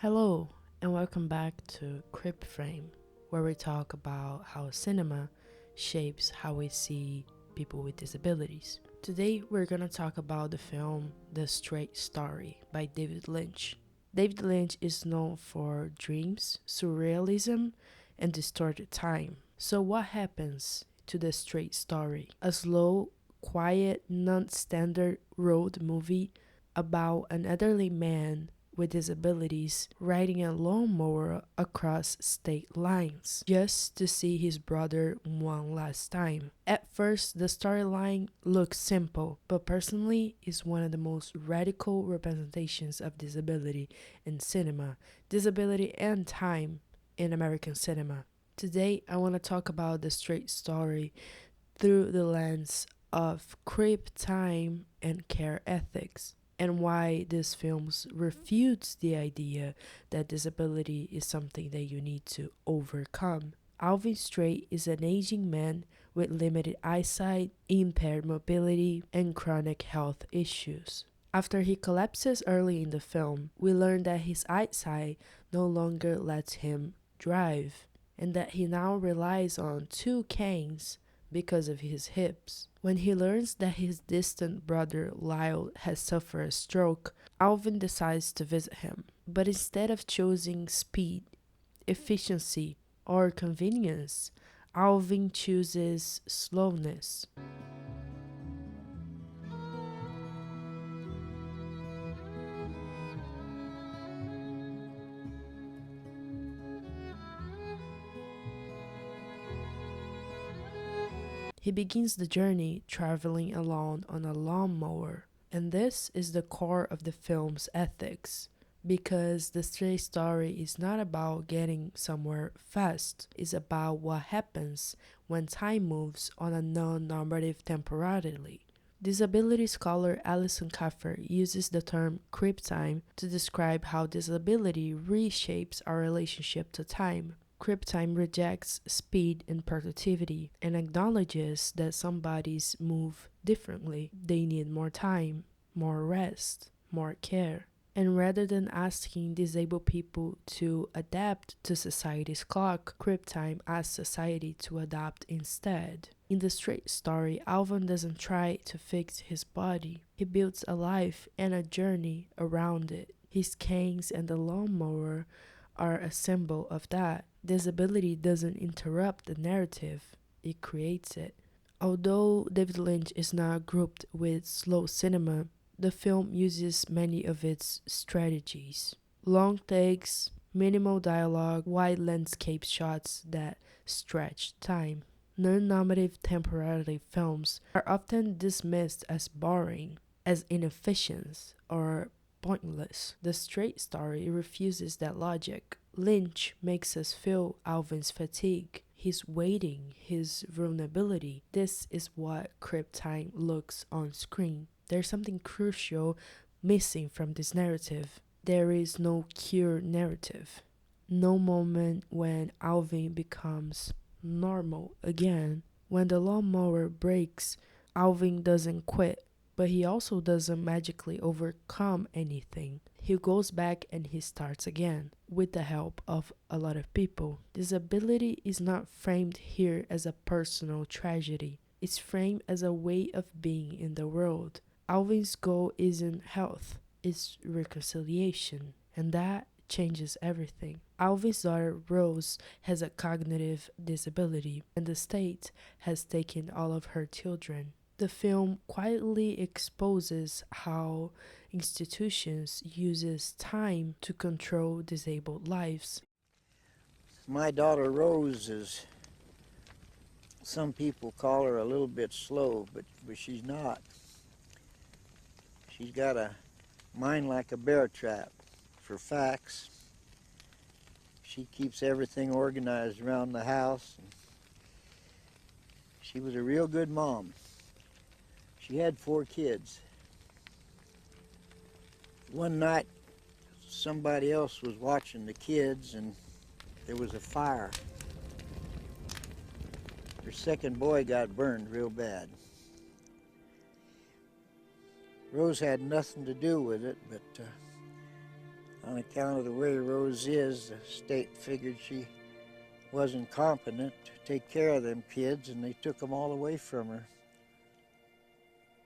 Hello, and welcome back to Crip, where we talk about how cinema shapes how we see people with disabilities. Today, we're gonna talk about the film The Straight Story by David Lynch. David Lynch is known for dreams, surrealism, and distorted time. So, what happens to The Straight Story? A slow, quiet, non standard road movie about an elderly man with disabilities riding a lawnmower across state lines just to see his brother one last time. At first, the storyline looks simple, but personally is one of the most radical representations of disability in cinema, disability and time in American cinema. Today, I want to talk about The Straight Story through the lens of Crip, time, and care ethics, and why this film refutes the idea that disability is something that you need to overcome. Alvin Straight is an aging man with limited eyesight, impaired mobility, and chronic health issues. After he collapses early in the film, we learn that his eyesight no longer lets him drive, and that he now relies on two canes because of his hips. When he learns that his distant brother Lyle has suffered a stroke, Alvin decides to visit him. But instead of choosing speed, efficiency, or convenience, Alvin chooses slowness. He begins the journey traveling alone on a lawnmower, and this is the core of the film's ethics. Because the straight story is not about getting somewhere fast, it's about what happens when time moves on a non-normative temporality. Disability scholar Alison Kafer uses the term "crip time" to describe how disability reshapes our relationship to time. Crip time rejects speed and productivity and acknowledges that some bodies move differently. They need more time, more rest, more care. And rather than asking disabled people to adapt to society's clock, Crip time asks society to adapt instead. In the straight story, Alvin doesn't try to fix his body. He builds a life and a journey around it. His canes and the lawnmower are a symbol of that. Disability doesn't interrupt the narrative, it creates it. Although David Lynch is not grouped with slow cinema, the film uses many of its strategies. Long takes, minimal dialogue, wide landscape shots that stretch time. Non-normative temporality films are often dismissed as boring, as inefficient, or pointless. The straight story refuses that logic. Lynch makes us feel Alvin's fatigue, his waiting, his vulnerability. This is what Crip time looks on screen. There's something crucial missing from this narrative. There is no cure narrative. No moment when Alvin becomes normal again. When the lawnmower breaks, Alvin doesn't quit, but he also doesn't magically overcome anything. He goes back and he starts again, with the help of a lot of people. Disability is not framed here as a personal tragedy. It's framed as a way of being in the world. Alvin's goal isn't health, it's reconciliation, and that changes everything. Alvin's daughter Rose has a cognitive disability, and the state has taken all of her children. The film quietly exposes how institutions uses time to control disabled lives. My daughter Rose is, some people call her a little bit slow, but she's not. She's got a mind like a bear trap for facts. She keeps everything organized around the house. She was a real good mom. She had 4 kids. One night, somebody else was watching the kids and there was a fire. Her second boy got burned real bad. Rose had nothing to do with it, but On account of the way Rose is, the state figured she wasn't competent to take care of them kids, and they took them all away from her.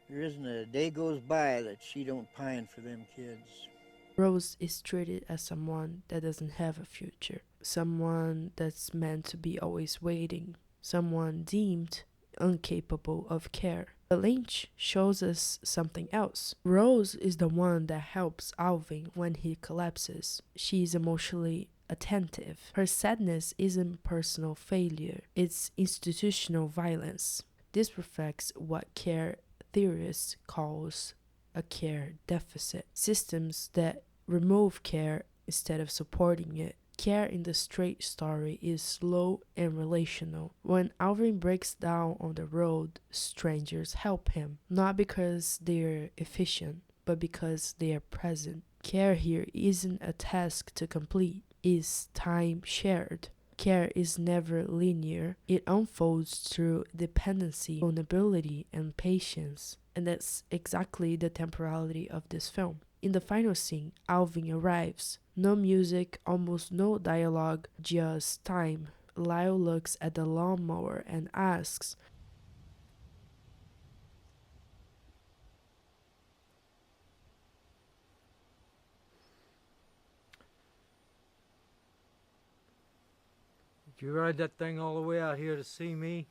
There isn't a day goes by that she don't pine for them kids. Rose is treated as someone that doesn't have a future, someone that's meant to be always waiting, someone deemed incapable of care. But Lynch shows us something else. Rose is the one that helps Alvin when he collapses. She is emotionally attentive. Her sadness isn't personal failure, it's institutional violence. This reflects what care theorists calls a care deficit. Systems that remove care instead of supporting it. Care in the straight story is slow and relational. When Alvin breaks down on the road, strangers help him, not because they're efficient, but because they are present. Care here isn't a task to complete, it's time shared. Care is never linear. It unfolds through dependency, vulnerability, and patience. And that's exactly the temporality of this film. In the final scene, Alvin arrives. No music, almost no dialogue, just time. Lyle looks at the lawnmower and asks, Did you ride that thing all the way out here to see me?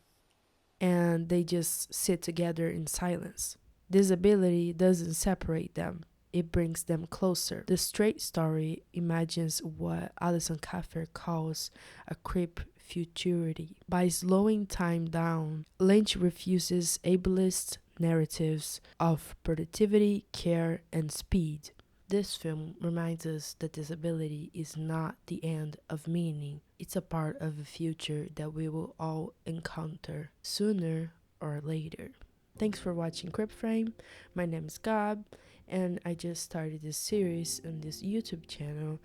and they just sit together in silence. This ability doesn't separate them. It brings them closer. The straight story imagines what Alison Kafer calls a Crip futurity. By slowing time down, Lynch refuses ableist narratives of productivity, care, and speed. This film reminds us that disability is not the end of meaning. It's a part of a future that we will all encounter sooner or later. Thanks for watching Crip Frame. My name is Gab, and I just started this series on this YouTube channel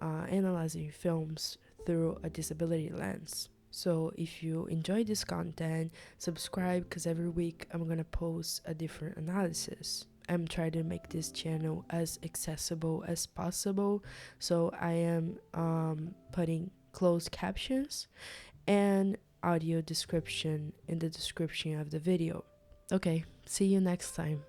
analyzing films through a disability lens. So if you enjoy this content, subscribe, because every week I'm gonna post a different analysis. I'm trying to make this channel as accessible as possible, so I am putting closed captions and audio description in the description of the video. Okay, see you next time.